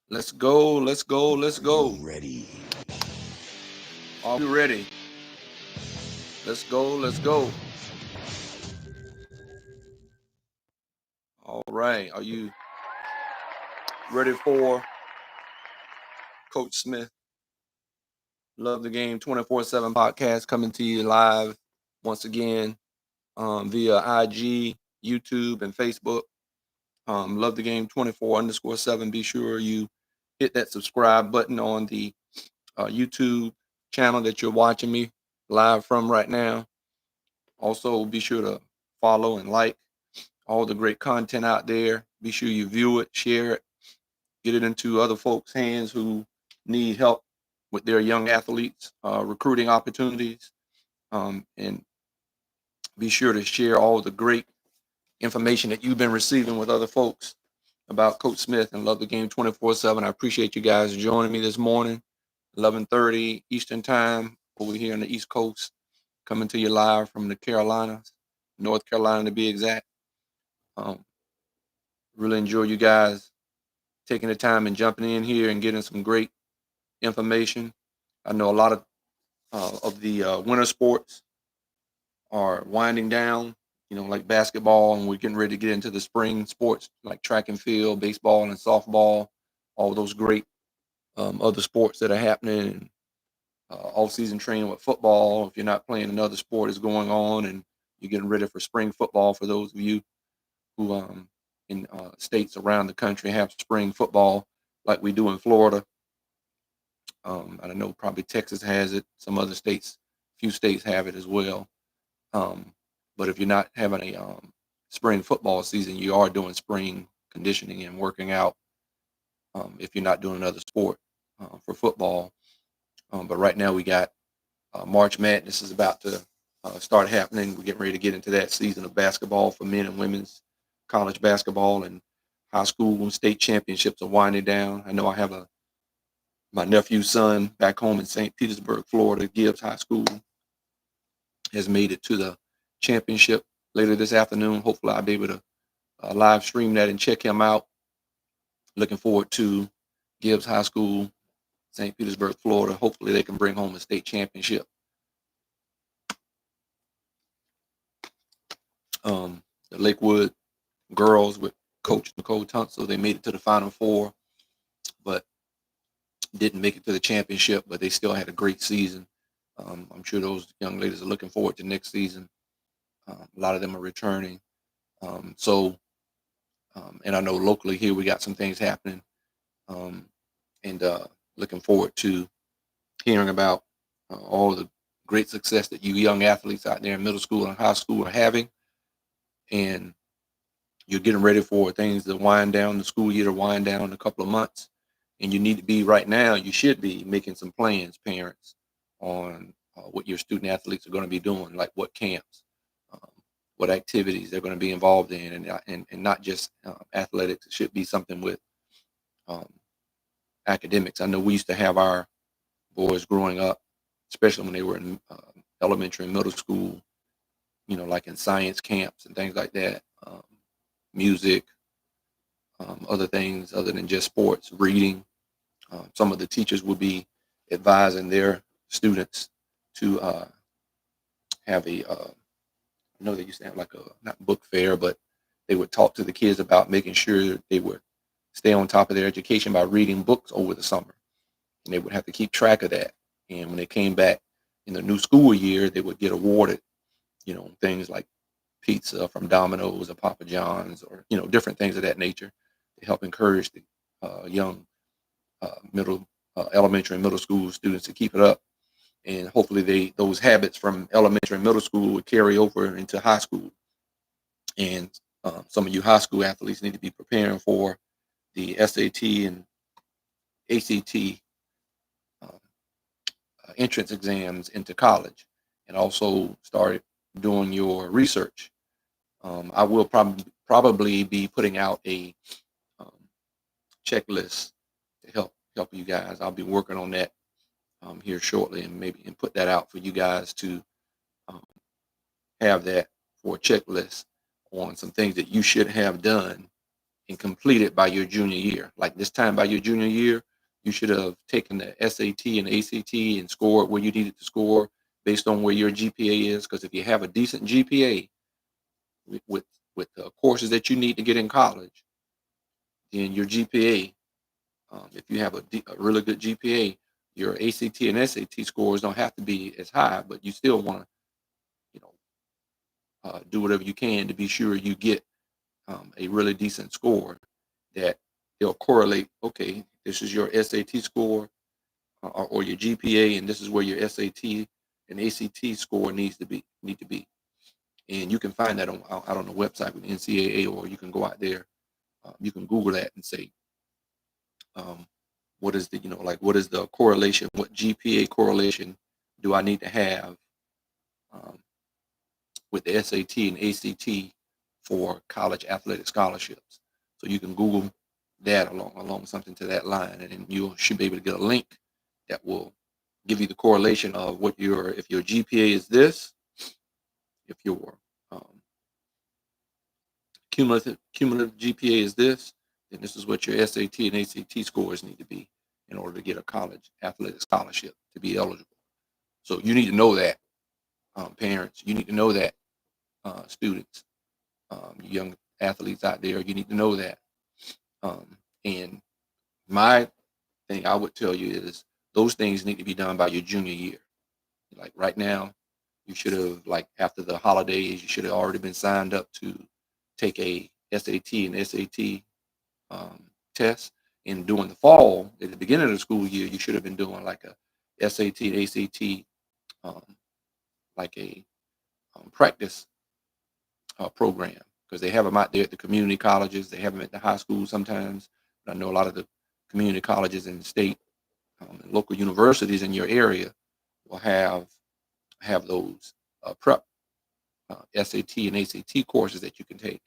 Let's go. Let's go. Let's Are you go. ready? Are we ready? Let's go. Let's go. All right. Are you ready for Coach Smith? Love the Game 24/7 podcast coming to you live once again via IG, YouTube, and Facebook. Love the Game 24_7. Be sure you hit that subscribe button on the YouTube channel that you're watching me live from right now. Also, be sure to follow and like all the great content out there. Be sure you view it, share it, get it into other folks' hands who need help with their young athletes, recruiting opportunities, and be sure to share all the great information that you've been receiving with other folks about Coach Smith and Love the Game 24/7. I appreciate you guys joining me this morning, 11:30 Eastern Time over here on the East Coast, coming to you live from the Carolinas, North Carolina to be exact. Um, really enjoy you guys taking the time and jumping in here and getting some great information. I know a lot of the winter sports are winding down, like basketball, and we're getting ready to get into the spring sports like track and field, baseball, and softball, all those great other sports that are happening. Off-season training with football. If you're not playing, another sport is going on, and you're getting ready for spring football. For those of you who in states around the country have spring football, like we do in Florida. I don't know, probably Texas has it. Some other states, few states have it as well. Um, but if you're not having a spring football season, you are doing spring conditioning and working out. If you're not doing another sport for football, but right now we got March Madness is about to start happening. We're getting ready to get into that season of basketball for men and women's college basketball, and high school and state championships are winding down. I know I have my nephew's son back home in St. Petersburg, Florida. Gibbs High School has made it to the championship later this afternoon. Hopefully, I'll be able to live stream that and check him out. Looking forward to Gibbs High School, St. Petersburg, Florida. Hopefully, they can bring home a state championship. The Lakewood girls with Coach Nicole Tunsil, they made it to the Final Four, but didn't make it to the championship. But they still had a great season. I'm sure those young ladies are looking forward to next season. A lot of them are returning. So, and I know locally here we got some things happening, um, and looking forward to hearing about all the great success that you young athletes out there in middle school and high school are having. And you're getting ready for things to wind down, the school year to wind down in a couple of months. And you need to be right now, you should be making some plans, parents, on what your student athletes are going to be doing, like what camps, um, what activities they're going to be involved in, and not just athletics. It should be something with um, academics. I know we used to have our boys growing up, especially when they were in elementary and middle school, like in science camps and things like that, music, other things other than just sports, reading. Some of the teachers would be advising their students to have I know they used to have like a, not book fair, but they would talk to the kids about making sure they would stay on top of their education by reading books over the summer. And they would have to keep track of that. And when they came back in the new school year, they would get awarded, things like pizza from Domino's or Papa John's, or, different things of that nature to help encourage the young middle, elementary and middle school students to keep it up. And hopefully those habits from elementary and middle school would carry over into high school. And some of you high school athletes need to be preparing for the SAT and ACT um, entrance exams into college, and also start doing your research. I will probably be putting out a um, checklist to help you guys. I'll be working on that here shortly, and maybe and put that out for you guys to um, have that for a checklist on some things that you should have done and complete it by your junior year. Like this time by your junior year, you should have taken the SAT and ACT and scored where you needed to score based on where your GPA is. Because if you have a decent GPA with, with with the courses that you need to get in college, then your GPA, if you have a really good GPA, your ACT and SAT scores don't have to be as high, but you still want to, you know, do whatever you can to be sure you get a really decent score that they'll correlate. Okay, this is your SAT score or your GPA, and this is where your SAT and ACT score need to be. And you can find that out on the website with NCAA, or you can go out there. You can Google that and say, um, what is the like what is the correlation? What GPA correlation do I need to have um, with the SAT and ACT for college athletic scholarships? So you can Google that along something to that line, and then you should be able to get a link that will give you the correlation of what if your GPA is this, if your um, cumulative GPA is this, then this is what your SAT and ACT scores need to be in order to get a college athletic scholarship to be eligible. So you need to know that, parents. You need to know that, students, young athletes out there. You need to know that. And my thing I would tell you is those things need to be done by your junior year. Like right now, you should have, like after the holidays, you should have already been signed up to take a SAT and SAT test. And during the fall, at the beginning of the school year, you should have been doing like a SAT and ACT, um, like a practice program, because they have them out there at the community colleges. They have them at the high schools sometimes. But I know a lot of the community colleges in the state and local universities in your area will have those prep SAT and ACT courses that you can take.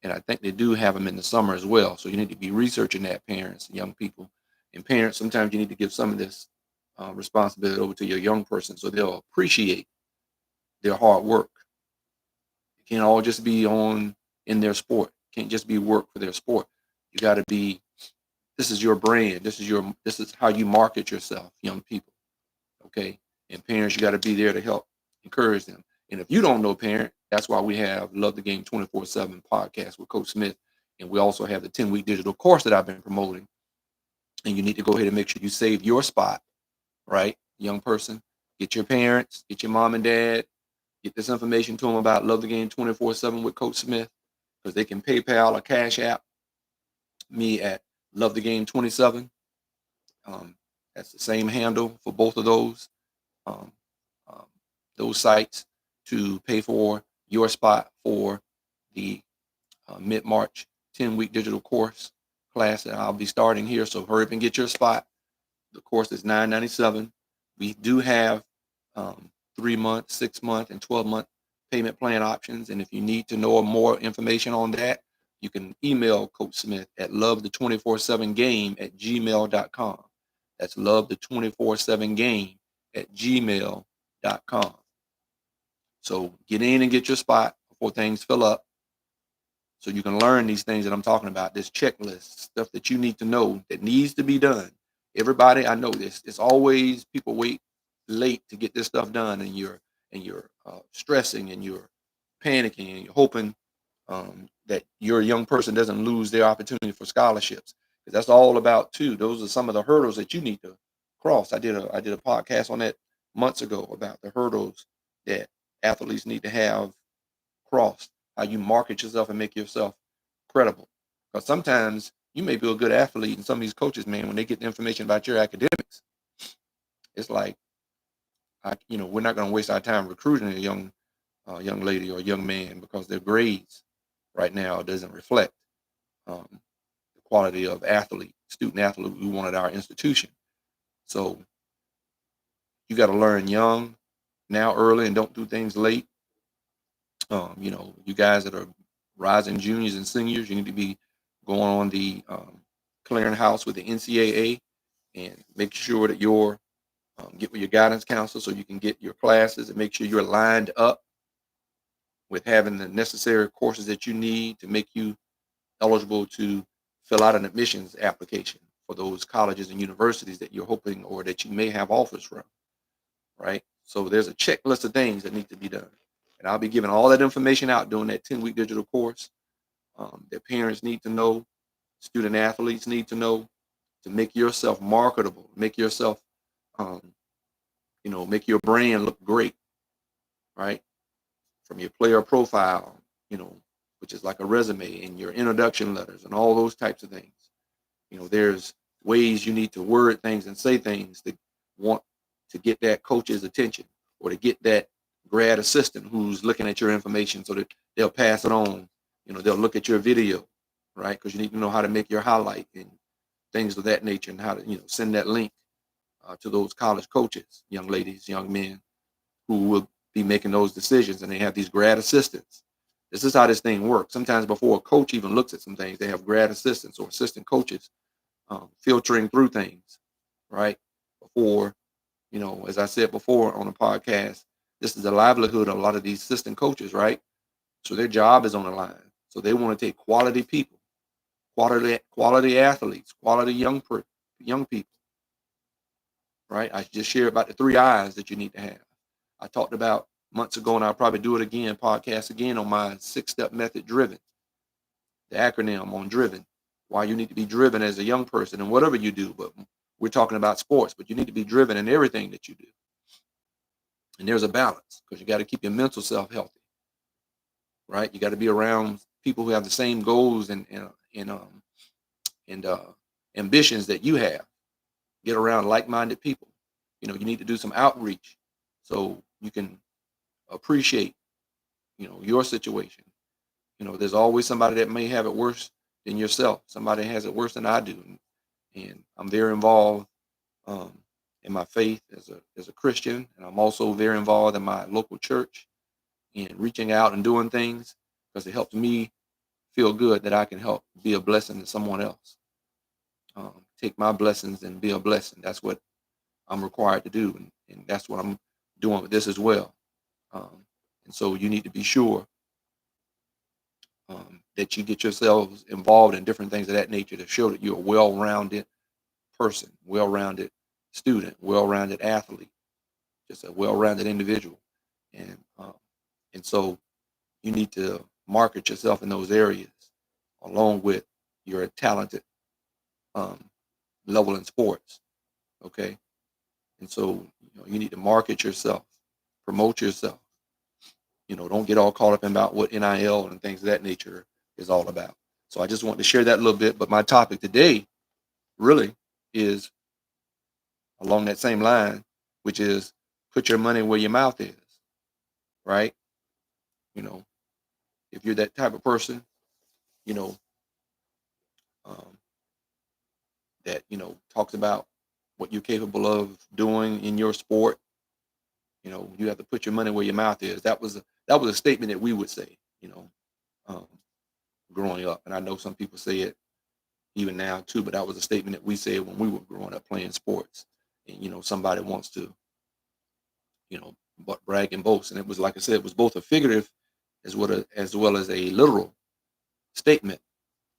And I think they do have them in the summer as well. So you need to be researching that, parents, young people. And parents, sometimes you need to give some of this responsibility over to your young person so they'll appreciate their hard work. It can't all just be in their sport. It can't just be work for their sport. You got to be, this is your brand. This is how you market yourself, young people. Okay. And parents, you got to be there to help encourage them. And if you don't know, parent, that's why we have Love the Game 24/7 podcast with Coach Smith. And we also have the 10-week digital course that I've been promoting. And you need to go ahead and make sure you save your spot, right? Young person, get your parents, get your mom and dad, get this information to them about Love the Game 24/7 with Coach Smith, because they can PayPal or Cash App me at Love the Game 27. That's the same handle for both of um, um, those sites to pay for your spot for the mid-March 10-week digital course class that I'll be starting here. So hurry up and get your spot. The course is $9.97. We do have 3-month, 6-month, and 12-month payment plan options. And if you need to know more information on that, you can email Coach Smith at lovethe247game@gmail.com. That's lovethe247game@gmail.com. So get in and get your spot before things fill up, so you can learn these things that I'm talking about, this checklist, stuff that you need to know that needs to be done. Everybody, I know this. It's always people wait late to get this stuff done, and you're stressing and you're panicking and you're hoping that your young person doesn't lose their opportunity for scholarships. Because that's all about too. Those are some of the hurdles that you need to cross. I did a podcast on that months ago about the hurdles that athletes need to have crossed, how you market yourself and make yourself credible. Because sometimes you may be a good athlete, and some of these coaches, man, when they get the information about your academics, it's like, we're not going to waste our time recruiting a young lady or a young man because their grades right now doesn't reflect the quality of student athlete we want at our institution. So you got to learn young, now early, and don't do things late. You guys that are rising juniors and seniors, you need to be going on the clearinghouse with the NCAA and make sure that you're get with your guidance counselor so you can get your classes, and make sure you're lined up with having the necessary courses that you need to make you eligible to fill out an admissions application for those colleges and universities that you're hoping or that you may have offers from, right? So there's a checklist of things that need to be done. And I'll be giving all that information out during that 10-week digital course. That parents need to know, student athletes need to know, to make yourself marketable, make yourself, um, make your brand look great, right? From your player profile, which is like a resume, and your introduction letters and all those types of things. There's ways you need to word things and say things that want to get that coach's attention, or to get that grad assistant who's looking at your information so that they'll pass it on. They'll look at your video, right? Because you need to know how to make your highlight and things of that nature, and how to, send that link to those college coaches, young ladies, young men who will be making those decisions, and they have these grad assistants. This is how this thing works. Sometimes before a coach even looks at some things, they have grad assistants or assistant coaches filtering through things, right? Before, as I said before on the podcast, this is the livelihood of a lot of these assistant coaches, right? So their job is on the line. So they want to take quality people, quality athletes, quality young people, right? I just shared about the 3 I's that you need to have. I talked about months ago, and I'll probably do it again, podcast again, on my 6-step method, D.R.I.V.E.N, the acronym on D.R.I.V.E.N, why you need to be driven as a young person in whatever you do. But we're talking about sports, but you need to be driven in everything that you do. And there's a balance, because you got to keep your mental self healthy, right? You got to be around people who have the same goals and ambitions that you have. Get around like-minded people. You need to do some outreach so you can appreciate, your situation. There's always somebody that may have it worse than yourself. Somebody has it worse than I do, and I'm very involved in my faith as a Christian, and I'm also very involved in my local church and reaching out and doing things, because it helps me feel good that I can help be a blessing to someone else. Take my blessings and be a blessing. That's what I'm required to do, and that's what I'm doing with this as well. And so you need to be sure that you get yourselves involved in different things of that nature to show that you're a well-rounded person, well-rounded student, well-rounded athlete, just a well-rounded individual. And so you need to market yourself in those areas, along with your talented level in sports. Okay. And so you need to market yourself, promote yourself. Don't get all caught up in about what NIL and things of that nature is all about. So I just want to share that a little bit. But my topic today really is along that same line, which is put your money where your mouth is, right? If you're that type of person, you know, um, that, talks about what you're capable of doing in your sport, you have to put your money where your mouth is. That was a statement that we would say, um, growing up. And I know some people say it even now too, but that was a statement that we said when we were growing up playing sports. And, somebody wants to, but brag and boast. And it was, like I said, it was both a figurative as well as a literal statement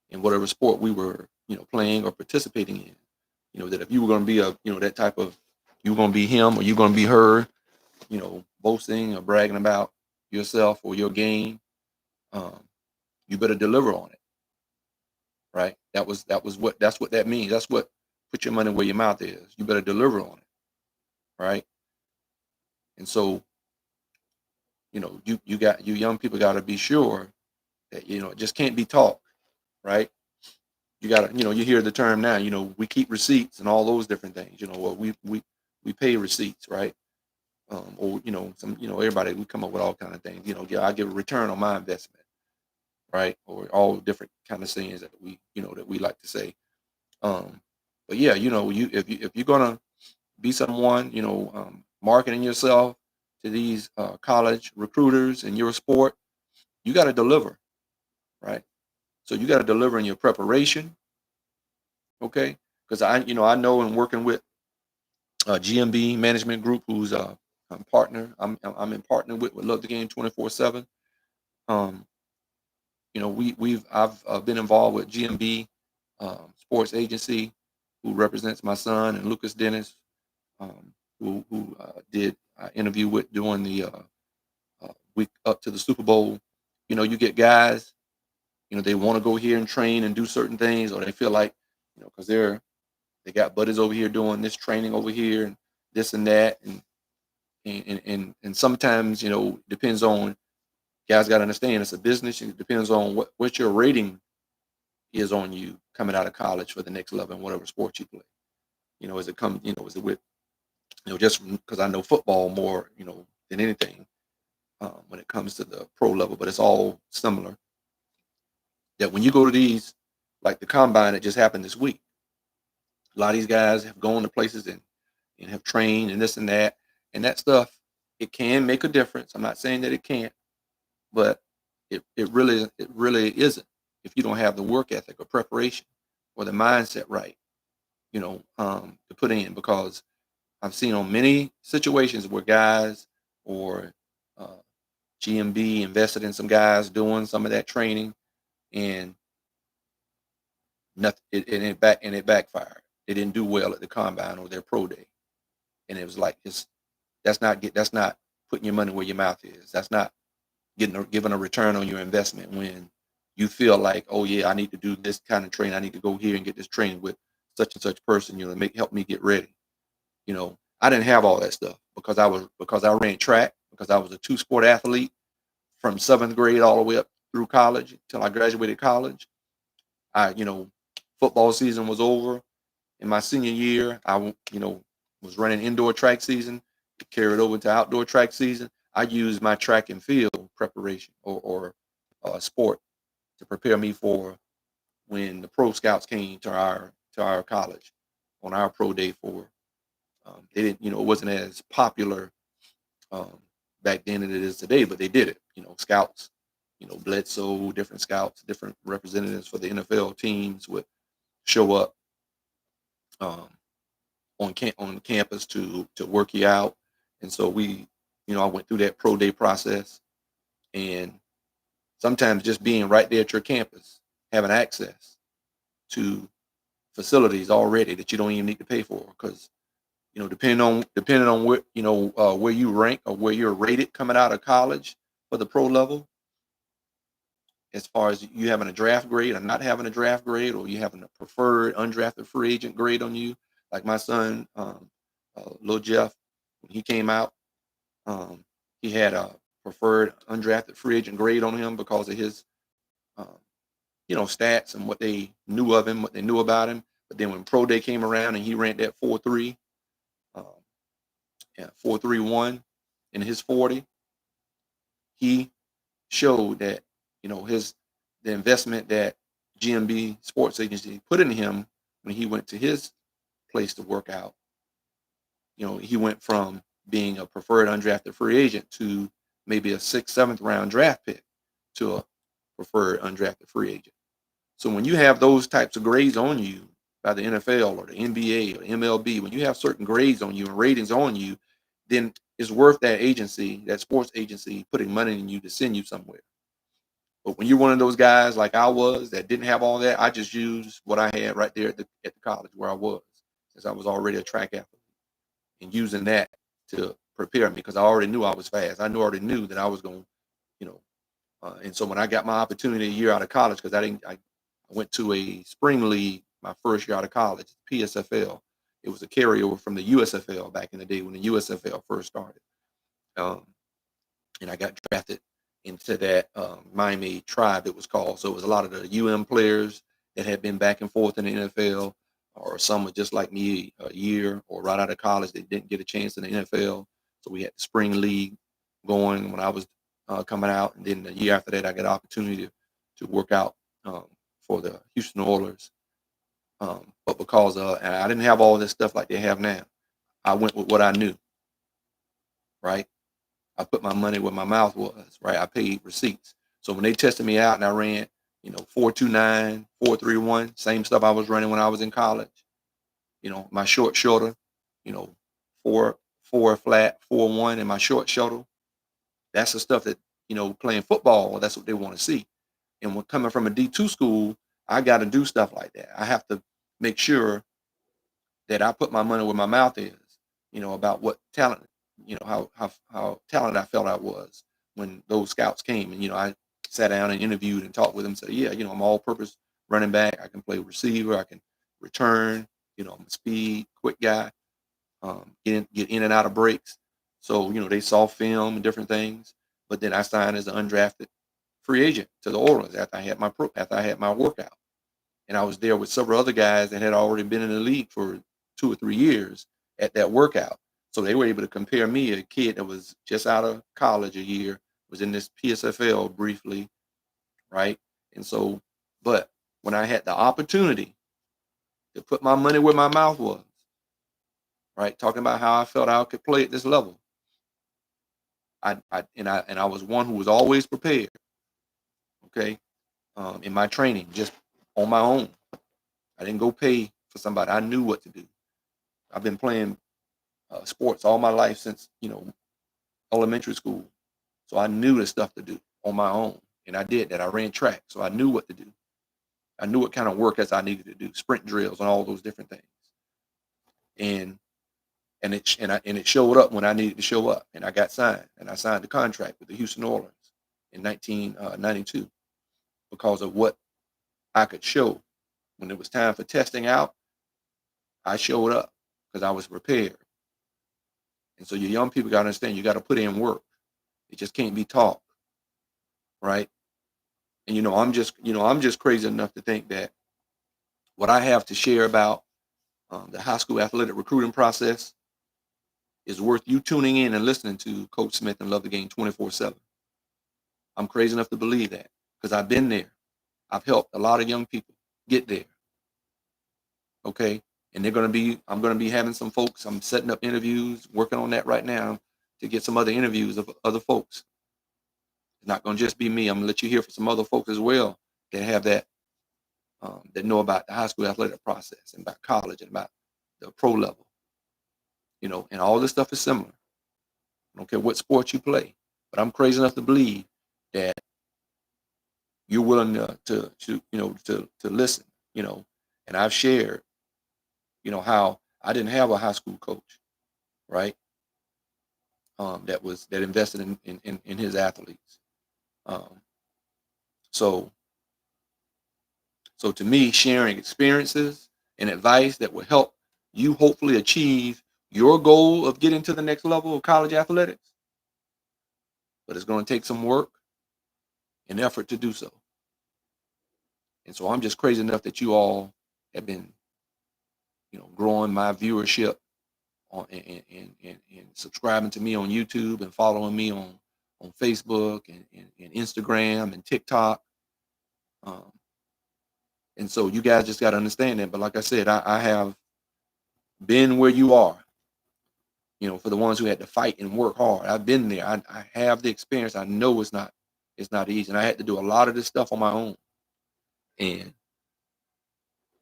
in whatever sport we were, playing or participating in. That if you were going to be that type of, you were going to be him or you're going to be her, boasting or bragging about yourself or your game, um, you better deliver on it, right? That's what that means. That's what put your money where your mouth is. You better deliver on it, right? And so, you young people got to be sure that it just can't be talk, right? You got to, you hear the term now. We keep receipts and all those different things. Well, we pay receipts, right? Or everybody, we come up with all kind of things. Yeah, I give a return on my investment, right? Or all different kind of sayings that we like to say. But yeah, if you're gonna be someone, marketing yourself to these college recruiters in your sport, you got to deliver, right? So you got to deliver in your preparation, okay? Because I know in working with GMB Management Group, who's I'm partner, I'm in partner with Love the Game 24/7. I've been involved with GMB Sports Agency, who represents my son, and Lucas Dennis, who did interview with during the week up to the Super Bowl. You get guys, they want to go here and train and do certain things, or they feel like, because they got buddies over here doing this training over here and this and that, and sometimes, depends on, guys got to understand it's a business. It depends on what your rating is on you coming out of college for the next level in whatever sport you play. Is it with, just because I know football more, than anything, when it comes to the pro level, but it's all similar. That when you go to these, like the combine that just happened this week, a lot of these guys have gone to places and have trained and this and that stuff. It can make a difference. I'm not saying that it can't, but it really isn't if you don't have the work ethic or preparation or the mindset right, to put in. Because I've seen on many situations where guys or uh, GMB invested in some guys doing some of that training, and nothing, it backfired. They didn't do well at the combine or their pro day, and it was like, that's not putting your money where your mouth is. That's not giving a return on your investment when you feel like, oh yeah, I need to do this kind of training. I need to go here and get this training with such and such person, help me get ready. I didn't have all that stuff because I ran track, because I was a two-sport athlete from seventh grade all the way up through college until I graduated college. I, football season was over in my senior year. I, was running indoor track season, carried over to outdoor track season. I used my track and field preparation or sport to prepare me for when the pro scouts came to our college on our pro day for. They didn't, it wasn't as popular um, back then as it is today, but they did it. Scouts, Bledsoe, different scouts, different representatives for the NFL teams would show up um, on campus to work you out. And so I went through that pro day process, and sometimes just being right there at your campus, having access to facilities already that you don't even need to pay for, because depending on where you rank or where you're rated coming out of college for the pro level, as far as you having a draft grade or not having a draft grade, or you having a preferred undrafted free agent grade on you. Like my son, Lil Jeff, when he came out, um, he had a preferred undrafted free agent grade on him because of his, um, stats and what they knew of him, what they knew about him. But then when pro day came around and he ran that 4.3, um, 4.31 in his 40, he showed that the investment that GMB Sports Agency put in him when he went to his place to work out. He went from being a preferred undrafted free agent to maybe a sixth, seventh round draft pick to a preferred undrafted free agent. So when you have those types of grades on you by the NFL or the NBA or the MLB, when you have certain grades on you and ratings on you, then it's worth that agency, that sports agency, putting money in you to send you somewhere. But when you're one of those guys like I was that didn't have all that, I just used what I had right there at the college where I was, since I was already a track athlete, and using that to prepare me, because I already knew I was fast. Already knew that I was going, you know. And so when I got my opportunity a year out of college, because I went to a spring league my first year out of college, PSFL. It was a carryover from the USFL back in the day when the USFL first started. Um, and I got drafted into that Miami Tribe, it was called. So it was a lot of the players that had been back and forth in the NFL, or some were just like me, a year or right out of college. They didn't get a chance in the NFL. So we had the spring league going when I was coming out. And then the year after that, I got an opportunity to work out for the Houston Oilers. But because and I didn't have all this stuff like they have now, I went with what I knew, right? I put my money where my mouth was, right? I paid receipts. So when they tested me out and I ran, 4.29, 4.31, same stuff I was running when I was in college. My short shoulder, you know, four flat, 4.1 in my short shuttle. That's the stuff that, playing football, that's what they want to see. And when coming from a D2 school, I got to do stuff like that. I have to make sure that I put my money where my mouth is, about what talent, how talented I felt I was when those scouts came. And, I sat down and interviewed and talked with them, said, yeah, I'm all purpose running back. I can play receiver. I can return, I'm a speed, quick guy, get in and out of breaks. So, they saw film and different things. But then I signed as an undrafted free agent to the Orioles after I had my workout. And I was there with several other guys that had already been in the league for 2 or 3 years at that workout. So they were able to compare me, a kid that was just out of college a year, was in this PSFL briefly, right? And so, but when I had the opportunity to put my money where my mouth was, right, talking about how I felt I could play at this level, I was one who was always prepared, okay, in my training, just on my own. I didn't go pay for somebody. I knew what to do. I've been playing sports all my life since elementary school, so I knew the stuff to do on my own, and I did that. I ran track, so I knew what to do. I knew what kind of workouts I needed to do, sprint drills, and all those different things. And it showed up when I needed to show up, and I got signed, and I signed the contract with the Houston Oilers in 1992 because of what I could show. When it was time for testing out, I showed up because I was prepared. And so your young people got to understand, you got to put in work. It just can't be taught, right? And I'm just crazy enough to think that what I have to share about the high school athletic recruiting process is worth you tuning in and listening to Coach Smith and Love the Game 24/7. I'm crazy enough to believe that because I've been there. I've helped a lot of young people get there. Okay. And I'm going to be having some folks. I'm setting up interviews, working on that right now to get some other interviews of other folks. It's not going to just be me. I'm going to let you hear from some other folks as well that have that know about the high school athletic process and about college and about the pro level, and all this stuff is similar. I don't care what sport you play, but I'm crazy enough to believe that you're willing to listen, and I've shared, how I didn't have a high school coach, right? That invested in his athletes. Um, so to me, sharing experiences and advice that will help you hopefully achieve your goal of getting to the next level of college athletics, but it's going to take some work and effort to do so. And so I'm just crazy enough that you all have been, growing my viewership on and subscribing to me on YouTube and following me on Facebook and Instagram and TikTok. Um, and so you guys just got to understand that. But like I said, I have been where you are, for the ones who had to fight and work hard. I've been there. I have the experience. I know it's not easy. And I had to do a lot of this stuff on my own. And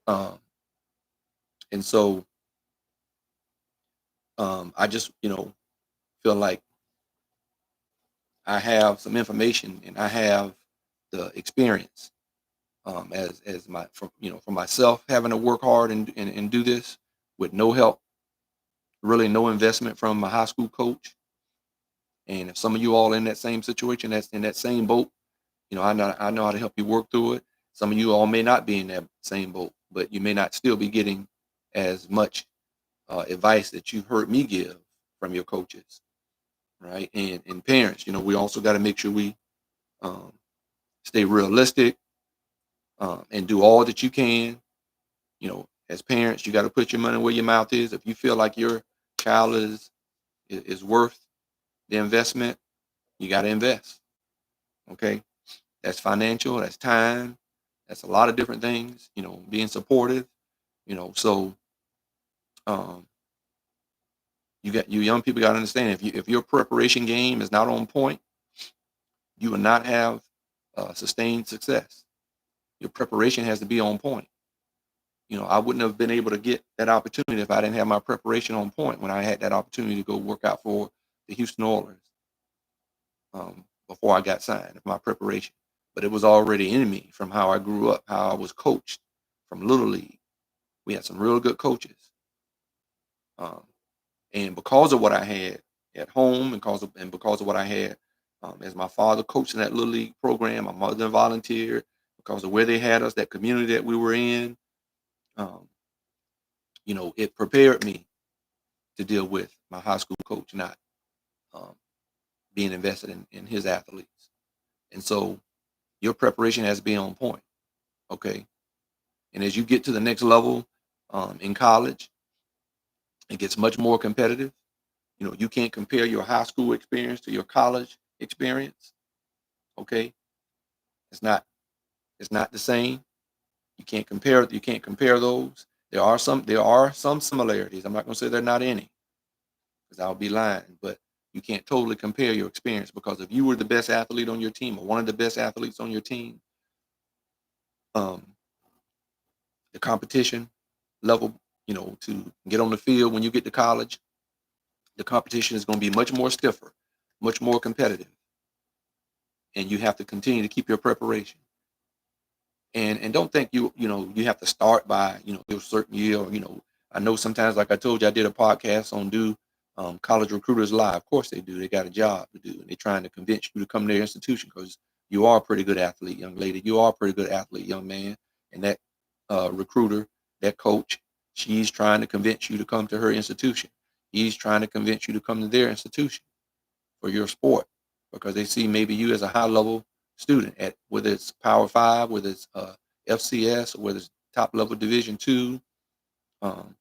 um, and so I just, feel like I have some information and I have the experience as my for myself having to work hard and do this with no help, really no investment from my high school coach. And if some of you all in that same situation, that's in that same boat, I know how to help you work through it. Some of you all may not be in that same boat, but you may not still be getting as much advice that you've heard me give from your coaches, right? And parents, we also got to make sure we um, stay realistic and do all that you can. As parents, you got to put your money where your mouth is. If you feel like your child is worth the investment, you got to invest. Okay, that's financial, that's time, that's a lot of different things. Being supportive. So um, you young people got to understand, if your preparation game is not on point, you will not have sustained success. Your preparation has to be on point. I wouldn't have been able to get that opportunity if I didn't have my preparation on point when I had that opportunity to go work out for the Houston Oilers before I got signed, my preparation. but it was already in me from how I grew up, how I was coached from Little League. We had some real good coaches. And because of what I had at home, and because of what I had as my father coached in that Little League program, my mother volunteered, because of where they had us, that community that we were in, um, it prepared me to deal with my high school coach not um, being invested in his athletes. And so your preparation has to be on point, okay? And as you get to the next level in college, it gets much more competitive. You can't compare your high school experience to your college experience, okay? It's not it's not the same. You can't compare those. There are some similarities. I'm not going to say there are not any, because I'll be lying, but you can't totally compare your experience, because if you were the best athlete on your team or one of the best athletes on your team, um, the competition level, to get on the field when you get to college, the competition is going to be much more stiffer, much more competitive, and you have to continue to keep your preparation. And don't think you have to start by a certain year. I know sometimes, like I told you, I did a podcast on do college recruiters live. Of course they do. They got a job to do, and they're trying to convince you to come to their institution, because you are a pretty good athlete, young lady. You are a pretty good athlete, young man. And that recruiter, that coach, she's trying to convince you to come to her institution. He's trying to convince you to come to their institution for your sport, because they see maybe you as a high level student, at whether it's Power Five, whether it's FCS, or whether it's top level Division II. Um,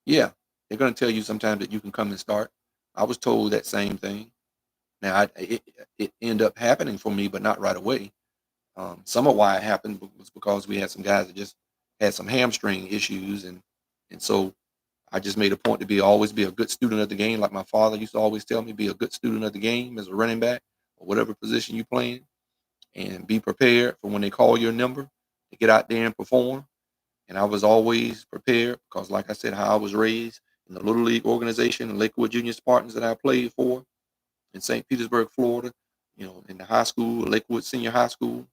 yeah, they're going to tell you sometimes that you can come and start. I was told that same thing. Now, it ended up happening for me, but not right away. Some of why it happened was because we had some guys that just had some hamstring issues, and so I just made a point to always be a good student of the game. Like my father used to always tell me, be a good student of the game as a running back or whatever position you playing, and be prepared for when they call your number to get out there and perform. And I was always prepared, because, like I said, how I was raised in the Little League organization, the Lakewood Junior Spartans that I played for in St. Petersburg, Florida, in the high school, Lakewood Senior High School,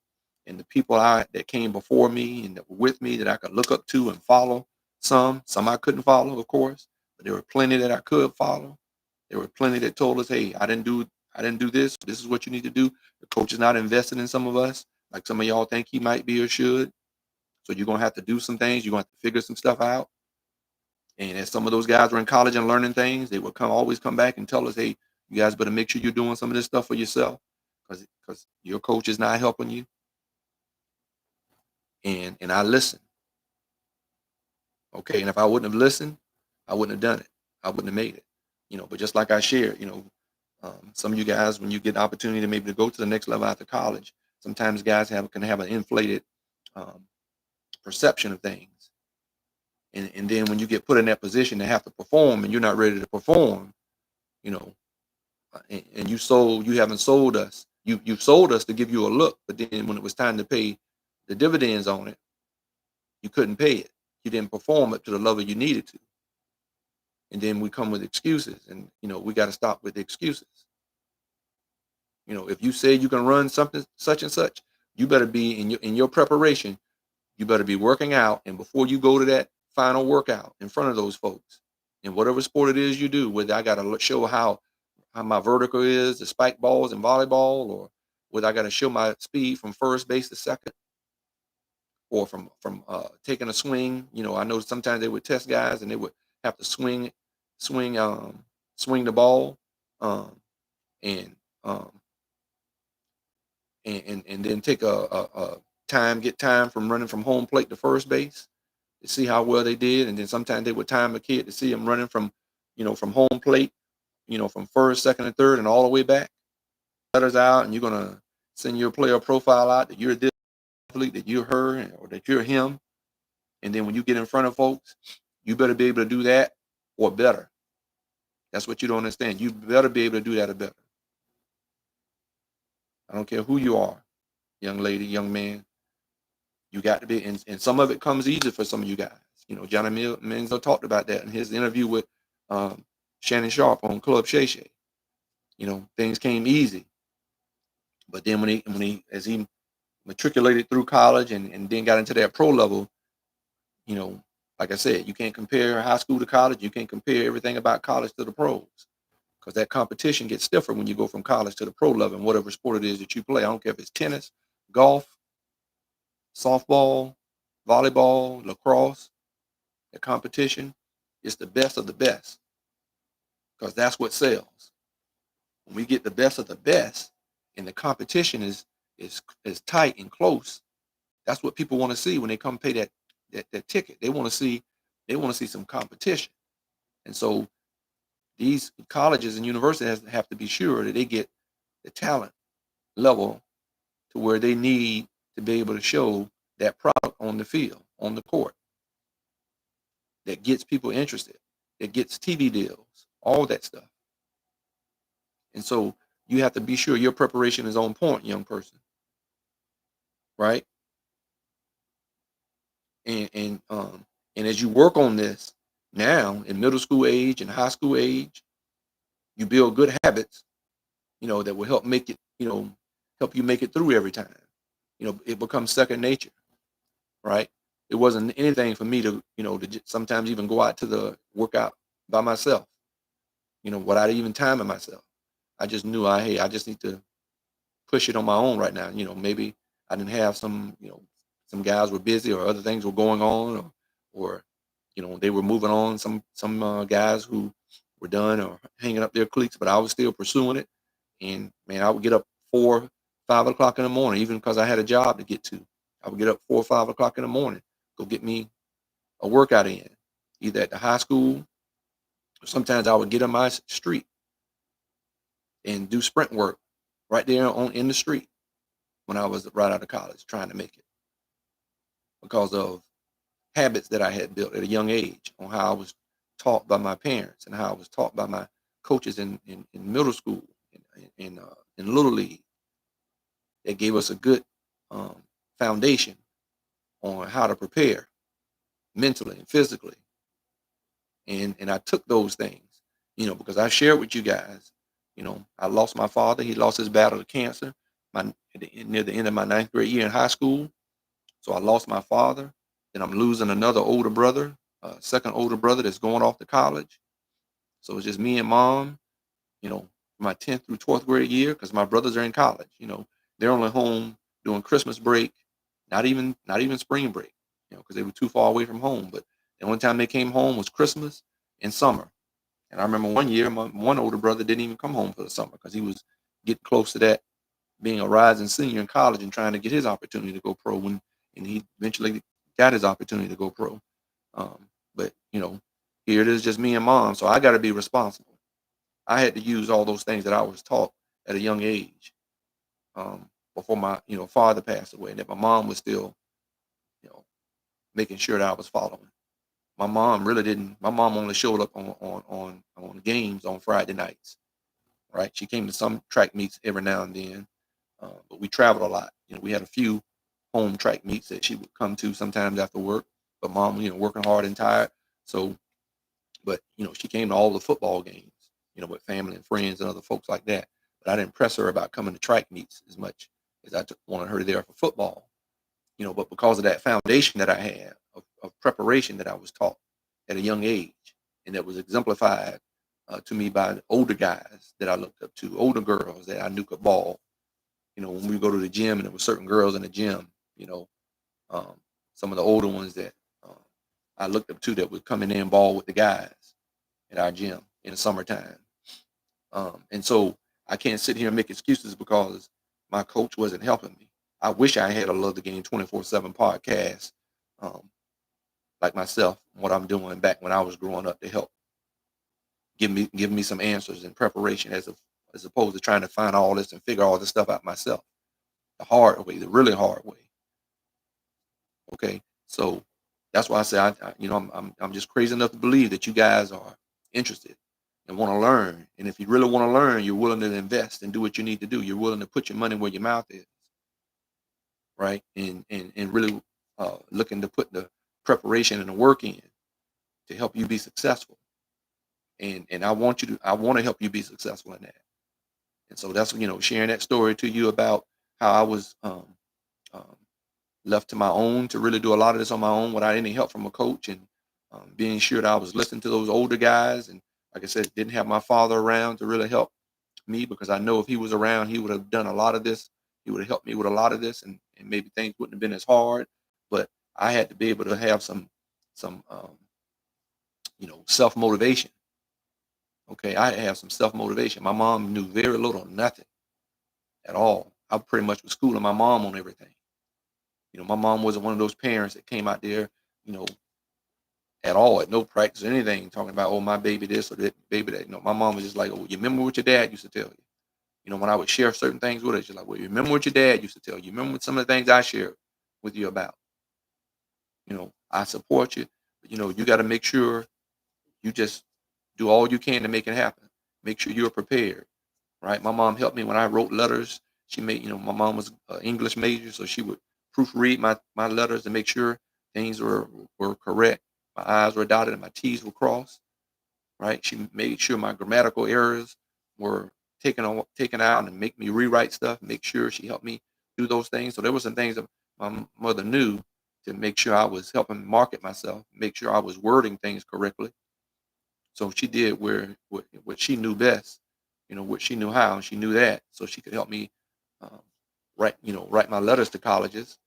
and the people that came before me and that were with me that I could look up to and follow. Some I couldn't follow, of course, but there were plenty that I could follow. There were plenty that told us, "Hey, I didn't do this. This is what you need to do." The coach is not invested in some of us, like some of y'all think he might be or should. So you're gonna have to do some things. You're gonna have to figure some stuff out. And as some of those guys were in college and learning things, they would always come back and tell us, "Hey, you guys better make sure you're doing some of this stuff for yourself, because your coach is not helping you." And I listened, okay. And if I wouldn't have listened, I wouldn't have done it. I wouldn't have made it. But just like I shared, some of you guys, when you get the opportunity to maybe to go to the next level after college, sometimes guys can have an inflated um, perception of things. And then when you get put in that position to have to perform, and you're not ready to perform, you know, and you haven't sold us. You've sold us to give you a look, but then when it was time to pay the dividends on it, you couldn't pay it. You didn't perform it to the level you needed to. And then we come with excuses, and we got to stop with the excuses. If you say you can run something such and such, you better be in your preparation. You better be working out, and before you go to that final workout in front of those folks, in whatever sport it is you do, whether I got to show how my vertical is, the spike balls and volleyball, or whether I got to show my speed from first base to second, or from taking a swing. I know sometimes they would test guys and they would have to swing, swing the ball, um, and um, and then take get time from running from home plate to first base to see how well they did. And then sometimes they would time a kid to see them running from home plate, from first, second, and third, and all the way back. Letters out, and you're gonna send your player profile out that you're this athlete, that you're her, or that you're him. And then when you get in front of folks, you better be able to do that or better. That's what you don't understand. You better be able to do that or better. I don't care who you are, young lady, young man. You got to be, and some of it comes easy for some of you guys. Johnny Manziel talked about that in his interview with um, Shannon Sharp on Club Shay Shay. Things came easy, But then as he matriculated through college and then got into that pro level, you know, like I said, you can't compare high school to college. You can't compare everything about college to the pros, because that competition gets stiffer when you go from college to the pro level in whatever sport it is that you play. I don't care if it's tennis, golf, softball, volleyball, lacrosse. The competition is the best of the best, because that's what sells. When we get the best of the best and the competition is tight and close, that's what people want to see when they come pay that ticket. They want to see some competition. And so these colleges and universities have to be sure that they get the talent level to where they need to be able to show that product on the field, on the court, that gets people interested, that gets TV deals, all that stuff. And so you have to be sure your preparation is on point, young person, right? And as you work on this now in middle school age and high school age, you build good habits, that will help make it, help you make it through every time. It becomes second nature, right? It wasn't anything for me to, to sometimes even go out to the workout by myself, without even timing myself. I just knew I just need to push it on my own right now. Maybe I didn't have some guys were busy or other things were going on, or they were moving on. Some guys who were done or hanging up their cleats, but I was still pursuing it. And man, I would get up 4, 5 o'clock in the morning, even because I had a job to get to. I would get up 4 or 5 o'clock in the morning, go get me a workout in, either at the high school, or sometimes I would get on my street and do sprint work right there in the street when I was right out of college trying to make it, because of habits that I had built at a young age on how I was taught by my parents and how I was taught by my coaches in middle school, in little league. That gave us a good foundation on how to prepare mentally and physically. And I took those things, because I shared with you guys, I lost my father. He lost his battle to cancer near the end of my 9th grade year in high school. So I lost my father. Then I'm losing another older brother, second older brother that's going off to college. So it's just me and mom, my 10th through 12th grade year, because my brothers are in college. They're only home during Christmas break, not even spring break, because they were too far away from home. But the only time they came home was Christmas and summer. And I remember one year, my one older brother didn't even come home for the summer because he was getting close to that, being a rising senior in college and trying to get his opportunity to go pro, and he eventually got his opportunity to go pro. But here it is, just me and mom. So I got to be responsible. I had to use all those things that I was taught at a young age, before my father passed away, and that my mom was still you know making sure that I was following. My mom really didn't. My mom only showed up on games on Friday nights. Right? She came to some track meets every now and then, but we traveled a lot. We had a few home track meets that she would come to sometimes after work. But mom, working hard and tired. So, but she came to all the football games, with family and friends and other folks like that. But I didn't press her about coming to track meets as much as I wanted her there for football. But because of that foundation that I had of preparation that I was taught at a young age, and that was exemplified to me by older guys that I looked up to, older girls that I knew could ball. When we go to the gym and there were certain girls in the gym, um, some of the older ones that um, I looked up to that would come in there and ball with the guys at our gym in the summertime. And so I can't sit here and make excuses because my coach wasn't helping me. I wish I had a Love the Game 24/7 podcast, um, like myself, what I'm doing back when I was growing up, to help give me some answers and preparation, as opposed to trying to find all this and figure all this stuff out myself the hard way, the really hard way. Okay, so that's why I say I'm just crazy enough to believe that you guys are interested and want to learn. And if you really want to learn, you're willing to invest and do what you need to do. You're willing to put your money where your mouth is, right? And really looking to put the preparation and the work in to help you be successful. And I want to help you be successful in that. And so that's, sharing that story to you about how I was um, left to my own to really do a lot of this on my own without any help from a coach, and being sure that I was listening to those older guys. And like I said, didn't have my father around to really help me, because I know if he was around, he would have done a lot of this. He would have helped me with a lot of this, and maybe things wouldn't have been as hard. But I had to be able to have some self motivation. Okay, I had to have some self motivation. My mom knew very little, nothing at all. I pretty much was schooling my mom on everything. My mom wasn't one of those parents that came out there, you know, at all, at no practice or anything, talking about, oh, my baby this or that baby that. My mom was just like, oh, you remember what your dad used to tell you? When I would share certain things with her, she's like, well, you remember what your dad used to tell you? You remember some of the things I shared with you about? I support you, but you got to make sure you just do all you can to make it happen. Make sure you're prepared, right? My mom helped me when I wrote letters. She made, my mom was an English major, so she would proofread my letters and make sure things were correct. My I's were dotted and my T's were crossed, right? She made sure my grammatical errors were taken out and make me rewrite stuff. Make sure she helped me do those things. So there were some things that my mother knew to make sure I was helping market myself, make sure I was wording things correctly. So she did what she knew best, what she knew how, and she knew that, so she could help me um, write my letters to colleges,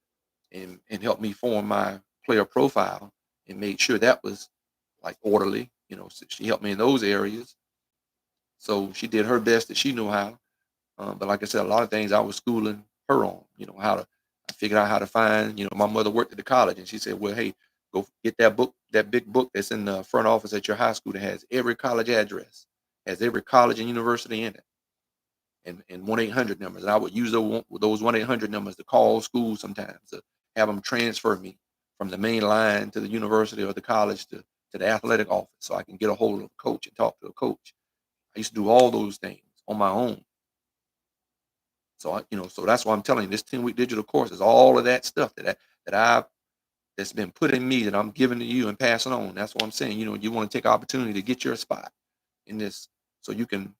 and help me form my player profile, and made sure that was like orderly. So she helped me in those areas. So she did her best that she knew how. But like I said, a lot of things I was schooling her on. I figured out how to find. My mother worked at the college, and she said, "Well, hey, go get that book, that big book that's in the front office at your high school that has every college address, has every college and university in it, and 1-800 numbers." And I would use those 1-800 numbers to call schools sometimes to have them transfer me from the main line to the university or the college to the athletic office, so I can get a hold of a coach and talk to a coach. I used to do all those things on my own. So that's why I'm telling you, this 10-week digital course is all of that stuff that's been put in me, that I'm giving to you and passing on. That's what I'm saying. You want to take opportunity to get your spot in this, so you can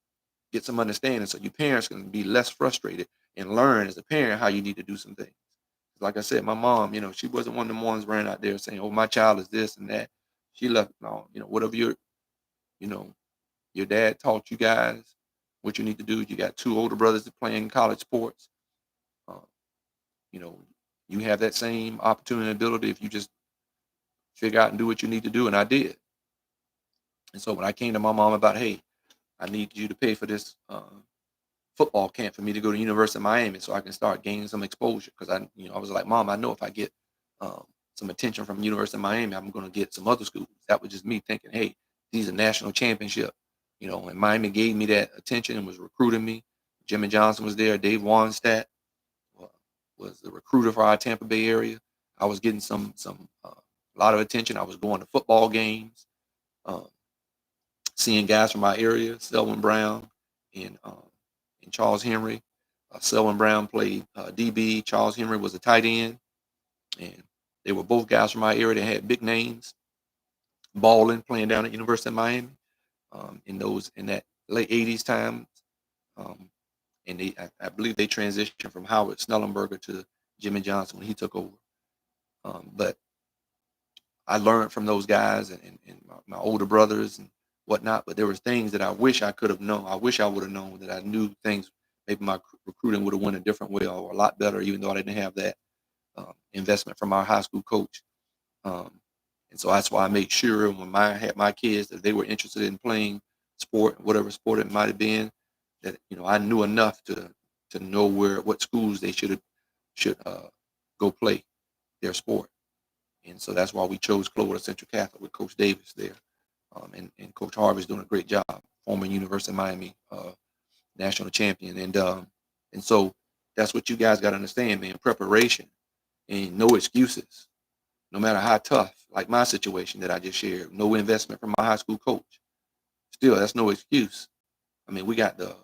get some understanding, so your parents can be less frustrated and learn as a parent how you need to do some things. Like I said, my mom, she wasn't one of them ones running out there saying, "Oh, my child is this and that." She left, no, whatever you know, your dad taught you guys what you need to do. You got two older brothers that playing college sports. Uh, you know, you have that same opportunity and ability if you just figure out and do what you need to do. And I did. And so when I came to my mom about, hey, I need you to pay for this football camp for me to go to University of Miami so I can start gaining some exposure. Because I was like, Mom, I know if I get some attention from University of Miami, I'm going to get some other schools. That was just me thinking, hey, these are national championship. And Miami gave me that attention and was recruiting me. Jimmy Johnson was there. Dave Wannstedt was the recruiter for our Tampa Bay area. I was getting a lot of attention. I was going to football games, um, seeing guys from our area, Selwyn Brown and Charles Henry. Selwyn Brown played DB. Charles Henry was a tight end, and they were both guys from our area that had big names, balling, playing down at University of Miami in that late '80s time. Um, and I believe they transitioned from Howard Snellenberger to Jimmy Johnson when he took over. But I learned from those guys and my older brothers and whatnot. But there was things that I wish I could have known. I wish I would have known, that I knew things. Maybe my recruiting would have went a different way or a lot better, even though I didn't have that investment from our high school coach. Um, and so that's why I made sure when I had my kids that they were interested in playing sport, whatever sport it might have been, that I knew enough to know what schools they should go play their sport. And so that's why we chose Cloverland Central Catholic with Coach Davis there. And Coach Harvey's doing a great job, former University of Miami national champion. And so that's what you guys got to understand, man. Preparation and no excuses, no matter how tough. Like my situation that I just shared, no investment from my high school coach. Still, that's no excuse. I mean, we got the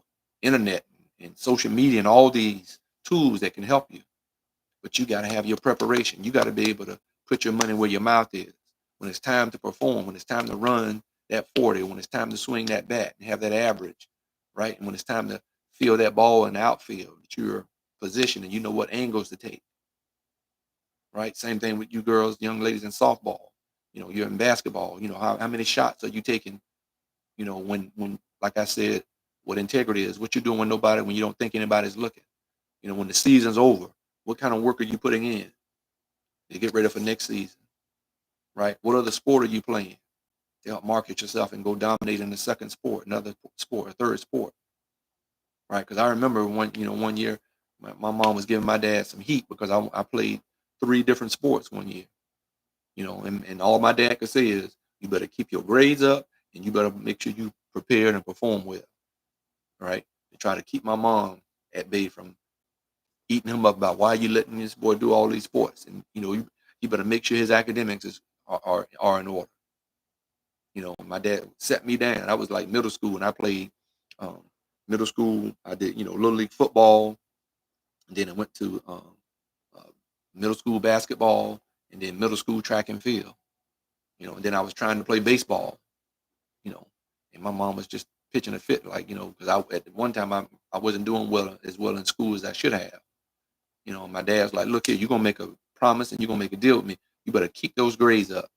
internet and social media and all these tools that can help you. But you got to have your preparation. You got to be able to put your money where your mouth is. When it's time to perform, when it's time to run that 40, when it's time to swing that bat and have that average, right? And when it's time to feel that ball in the outfield, that you're positioned and you know what angles to take, right? Same thing with you girls, young ladies in softball. You're in basketball. How many shots are you taking? When like I said, what integrity is, what you're doing when you don't think anybody's looking. When the season's over, what kind of work are you putting in to get ready for next season, right? What other sport are you playing to help market yourself and go dominate in the second sport, another sport, a third sport, right? Because I remember one year, my mom was giving my dad some heat because I played 3 different sports one year, and all my dad could say is, you better keep your grades up and you better make sure you prepare and perform well, right? To try to keep my mom at bay from eating him up about why you letting this boy do all these sports, and you better make sure his academics are in order. My dad set me down. I was like middle school, and I played middle school. I did little league football, and then I went to uh, middle school basketball, and then middle school track and field. And then I was trying to play baseball. You know, and my mom was just pitching a fit, like because at one time I wasn't doing as well in school as I should have. My dad's like, look here, you're gonna make a promise and you're gonna make a deal with me. You better keep those grades up,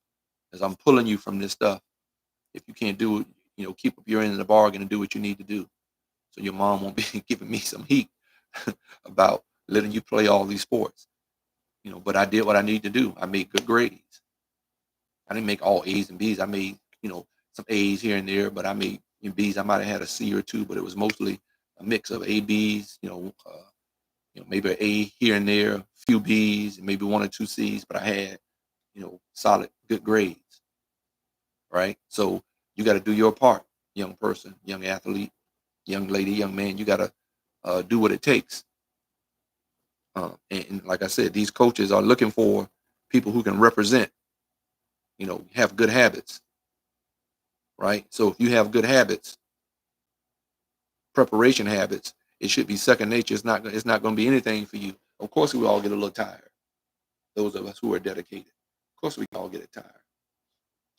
because I'm pulling you from this stuff. If you can't do it, keep up your end of the bargain and do what you need to do. So your mom won't be giving me some heat about letting you play all these sports. But I did what I need to do. I made good grades. I didn't make all A's and B's. I made, some A's here and there, but I made B's. I might have had a C or two, but it was mostly a mix of A, B's, maybe an A here and there, a few B's, and maybe 1 or 2 C's, but I had, solid, good grades, right? So you got to do your part, young person, young athlete, young lady, young man. You got to do what it takes. And like I said, these coaches are looking for people who can represent, have good habits, right? So if you have good habits, preparation habits, it should be second nature. It's not going to be anything for you. Of course, we all get a little tired. Those of us who are dedicated, of course, we all get tired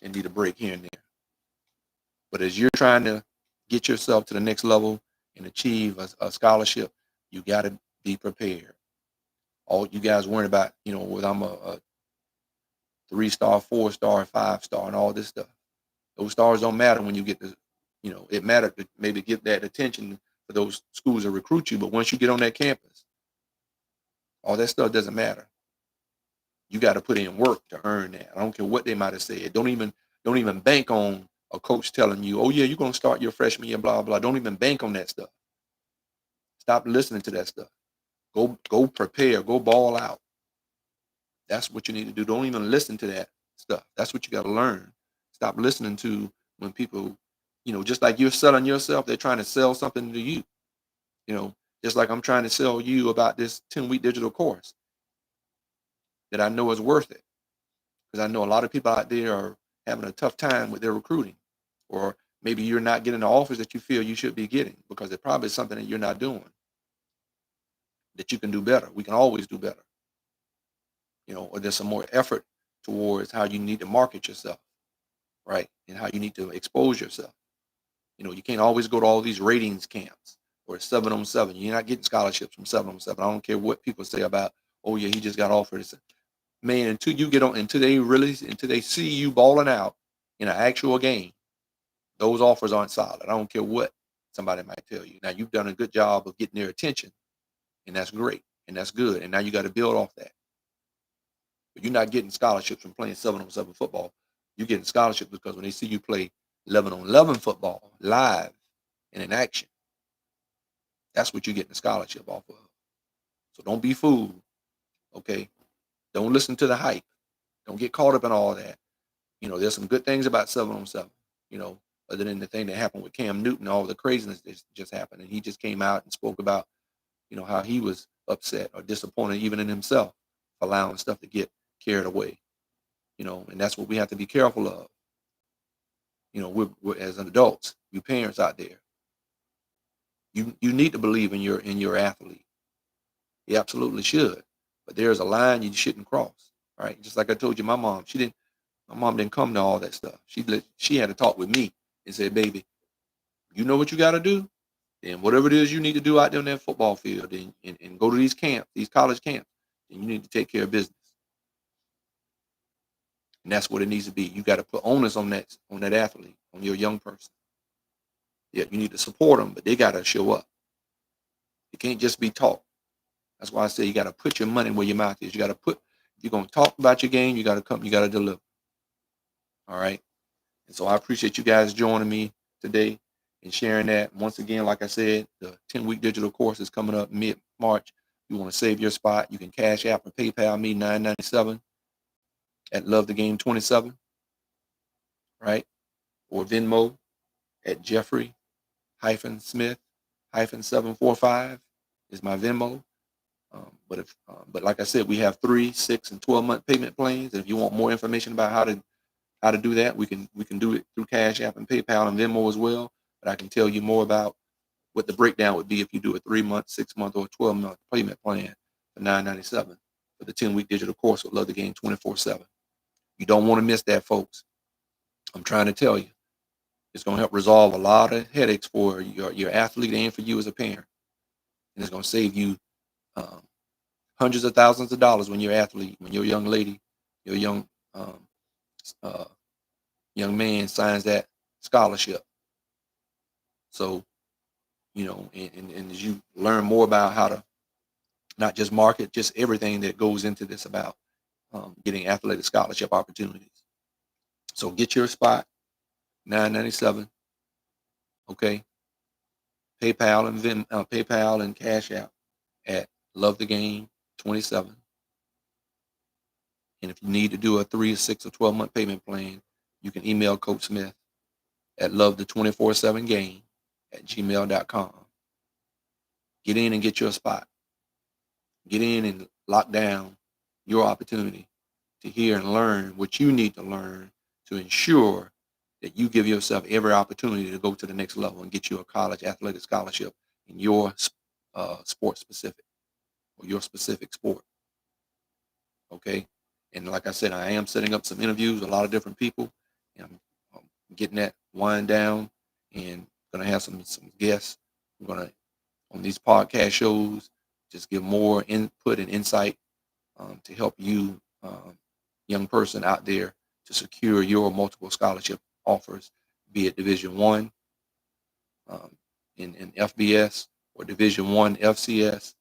and need a break here and there. But as you're trying to get yourself to the next level and achieve a scholarship, you got to be prepared. All you guys worrying about, whether I'm a 3-star, 4-star, 5-star, and all this stuff. Those stars don't matter when you get to, it mattered to maybe get that attention for those schools to recruit you. But once you get on that campus, all that stuff doesn't matter. You got to put in work to earn that. I don't care what they might have said. Don't even bank on a coach telling you, oh yeah, you're gonna start your freshman year, blah blah. Don't even bank on that stuff. Stop listening to that stuff. Go prepare. Go ball out. That's what you need to do. Don't even listen to that stuff. That's what you got to learn. Stop listening to when people, just like you're selling yourself, they're trying to sell something to you. Just like I'm trying to sell you about this 10-week digital course that I know is worth it. Because I know a lot of people out there are having a tough time with their recruiting, or maybe you're not getting the offers that you feel you should be getting because it probably is something that you're not doing that you can do better. We can always do better, or there's some more effort towards how you need to market yourself, right? And how you need to expose yourself. You can't always go to all these ratings camps or 7-on-7. You're not getting scholarships from 7-on-7. I don't care what people say about, oh yeah, he just got offered. Man, until you get on, until they see you balling out in an actual game, those offers aren't solid. I don't care what somebody might tell you. Now you've done a good job of getting their attention, and that's great, and that's good. And now you got to build off that. But you're not getting scholarships from playing 7-on-7 football. You're getting scholarships because when they see you play 11-on-11 football live and in action, that's what you're getting a scholarship off of. So don't be fooled, okay? Don't listen to the hype. Don't get caught up in all that. There's some good things about 7-on-7, other than the thing that happened with Cam Newton, all the craziness that just happened. And he just came out and spoke about, how he was upset or disappointed even in himself for allowing stuff to get carried away, and that's what we have to be careful of. We're as adults, you parents out there, you need to believe in your athlete. You absolutely should. But there's a line you shouldn't cross, right? Just like I told you, my mom didn't come to all that stuff. She had to talk with me and say, baby, you know what you got to do? then whatever it is you need to do out there on that football field and go to these camps, these college camps, then you need to take care of business. And that's what it needs to be. You got to put onus on that athlete, on your young person. Yeah, you need to support them, but they got to show up. It can't just be talk. That's why I say you got to put your money where your mouth is. You got to put, if you're going to talk about your game, you got to come, you got to deliver. All right. And so I appreciate you guys joining me today and sharing that. Once again, like I said, the 10-week digital course is coming up mid-March. You want to save your spot, you can Cash App and PayPal me $9.97 at Love the Game 27, right? Or Venmo at Jeffrey-Smith-745 is my Venmo. But like I said, we have 3, 6, and 12-month payment plans. And if you want more information about how to do that, we can do it through Cash App and PayPal and Venmo as well. But I can tell you more about what the breakdown would be if you do a 3-month, 6-month, or 12-month payment plan for $9.97 for the 10-week digital course with Love the Game 24/7. You don't want to miss that, folks. I'm trying to tell you, it's going to help resolve a lot of headaches for your athlete and for you as a parent, and it's going to save you hundreds of thousands of dollars when your athlete, when your young lady, your young man signs that scholarship. So, and as you learn more about how to not just market, just everything that goes into this about getting athletic scholarship opportunities. So get your spot, $9.97. Okay. PayPal and Cash App at Love the Game 27. And if you need to do a 3, 6, or 12-month payment plan, you can email Coach Smith at lovethe247game@gmail.com. Get in and get your spot. Get in and lock down your opportunity to hear and learn what you need to learn to ensure that you give yourself every opportunity to go to the next level and get you a college athletic scholarship in your sport specific or your specific sport. Okay. And like I said, I am setting up some interviews with a lot of different people. And I'm getting that wind down and going to have some guests. I'm going to, on these podcast shows, just give more input and insight to help you, young person out there, to secure your multiple scholarship offers, be it Division I in FBS, or Division I FCS,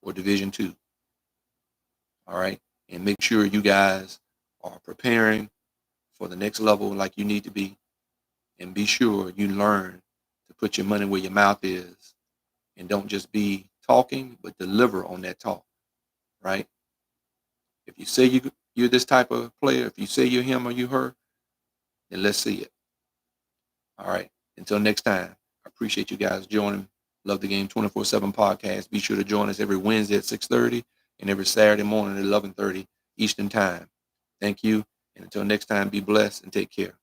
or Division II. All right. And make sure you guys are preparing for the next level like you need to be. And be sure you learn to put your money where your mouth is. And don't just be talking, but deliver on that talk. Right? If you say you're this type of player, if you say you're him or you her, then let's see it. All right. Until next time, I appreciate you guys joining Love the Game 24/7 podcast. Be sure to join us every Wednesday at 6:30 and every Saturday morning at 11:30 Eastern Time. Thank you. And until next time, be blessed and take care.